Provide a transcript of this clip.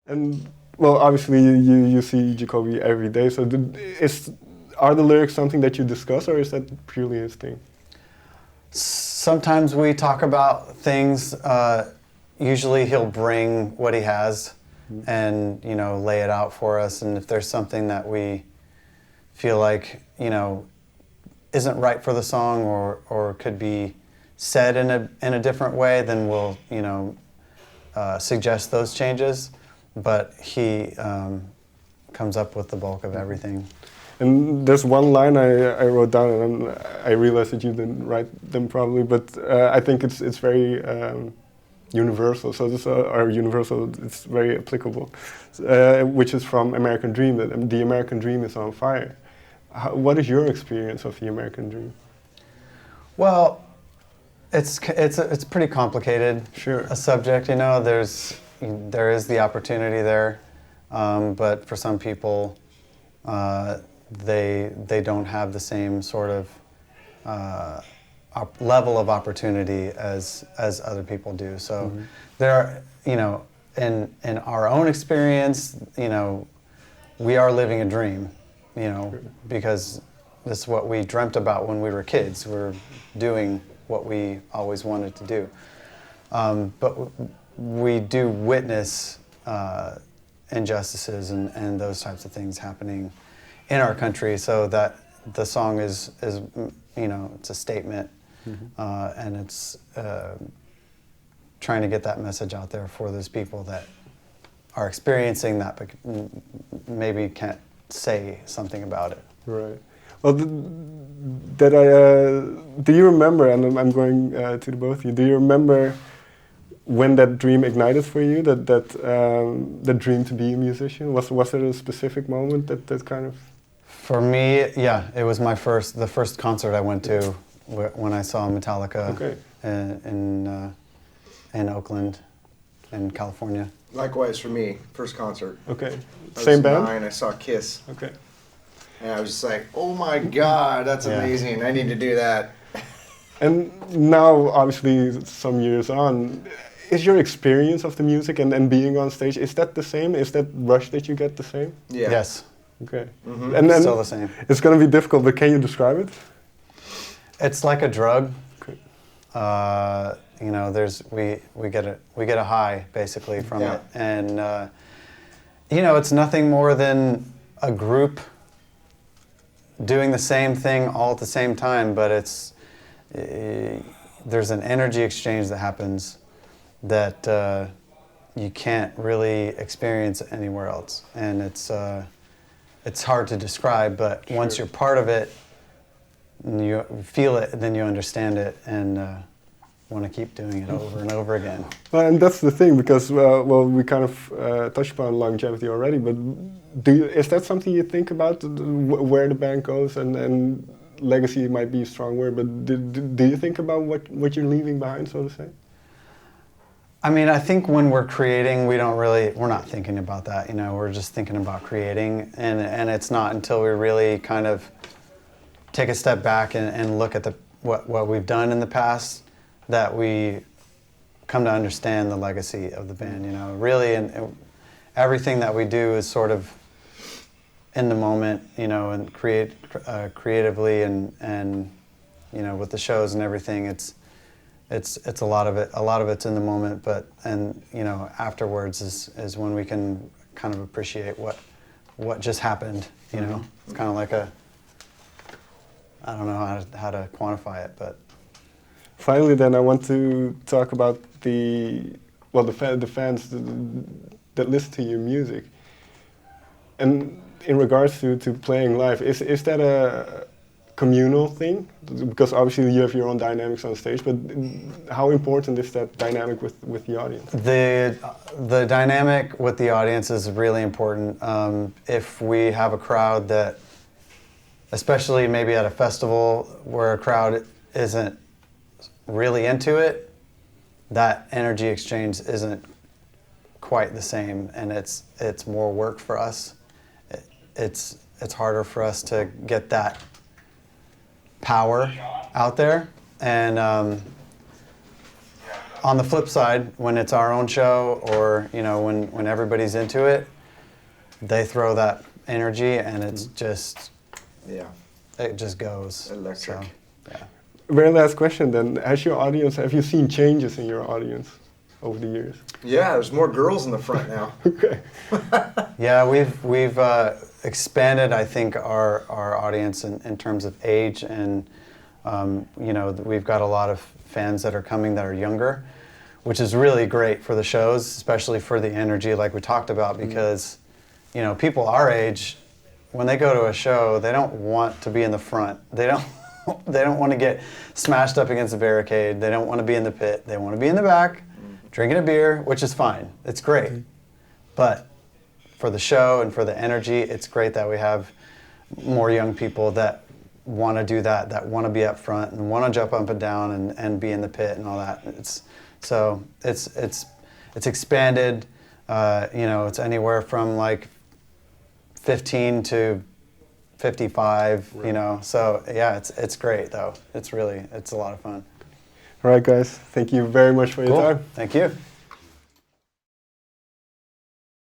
And well, obviously you see Jacoby every day. So are the lyrics something that you discuss, or is that purely his thing? Sometimes we talk about things. Usually he'll bring what he has and, lay it out for us. And if there's something that we feel like, isn't right for the song or could be said in a different way, then we'll, suggest those changes. But he comes up with the bulk of everything. And there's one line I wrote down, and I realized that you didn't write them probably, but I think it's very universal. So it's very applicable, which is from American Dream. That the American Dream is on fire. What is your experience of the American Dream? Well, it's pretty complicated. Sure. A subject, there is the opportunity there, but for some people, they don't have the same sort of level of opportunity as other people do. So there are, in our own experience, we are living a dream, because this is what we dreamt about when we were kids. We're doing what we always wanted to do. But we do witness injustices and those types of things happening in our country, so that the song is it's a statement, and it's trying to get that message out there for those people that are experiencing that but maybe can't say something about it. Right. Well, do you remember, and I'm going to the both of you, do you remember when that dream ignited for you, that dream to be a musician? Was there a specific moment that kind of... For me, yeah, it was the first concert I went to when I saw Metallica. Okay. In Oakland, in California. Likewise for me, first concert. Okay. I Same was band? 9, I saw Kiss. Okay. And I was just like, oh my God, that's amazing. I need to do that. And now, obviously, some years on, is your experience of the music and being on stage, is that the same? Is that rush that you get the same? Yeah. Yes. Okay. Mm-hmm. And then still the same. It's going to be difficult, but can you describe it? It's like a drug. Okay. We get a high basically from it, and it's nothing more than a group doing the same thing all at the same time, but there's an energy exchange that happens that you can't really experience anywhere else, and it's hard to describe, but Sure. Once you're part of it, and you feel it, then you understand it, and want to keep doing it over and over again. Well, and that's the thing, because we kind of touched upon longevity already, but is that something you think about, where the band goes, and legacy might be a strong word, but do you think about what you're leaving behind, so to say? I mean, I think when we're creating, we're not thinking about that, we're just thinking about creating, and it's not until we really kind of take a step back and look at what we've done in the past that we come to understand the legacy of the band, really, and everything that we do is sort of in the moment, and creatively and with the shows and everything, it's a lot of it's in the moment, but afterwards is when we can kind of appreciate what just happened, It's kind of like I don't know how to quantify it, but Finally, then, I want to talk about the fans that listen to your music. And in regards to playing live, is that a communal thing? Because obviously you have your own dynamics on stage, but how important is that dynamic with the audience? The dynamic with the audience is really important. If we have a crowd that, especially maybe at a festival where a crowd isn't really into it, that energy exchange isn't quite the same, and it's more work for us. It's harder for us to get that power out there, and on the flip side, when it's our own show, or you know, when everybody's into it, they throw that energy, and it's just it just goes electric. So, yeah. Very last question then. Have you seen changes in your audience over the years? Yeah, there's more girls in the front now. Okay. Yeah, we've expanded, I think, our audience in terms of age, and you know, we've got a lot of fans that are coming that are younger, which is really great for the shows, especially for the energy like we talked about, because you know, people our age, when they go to a show, they don't want to be in the front. They don't want to get smashed up against a barricade. They don't want to be in the pit. They want to be in the back, drinking a beer, which is fine. It's great. But for the show and for the energy, it's great that we have more young people that want to do that, that want to be up front and want to jump up and down and be in the pit and all that. It's expanded. You know, it's anywhere from like 15 to 55, you know. So yeah, it's great though. It's a lot of fun. All right, guys. Thank you very much for your Cool. time. Thank you.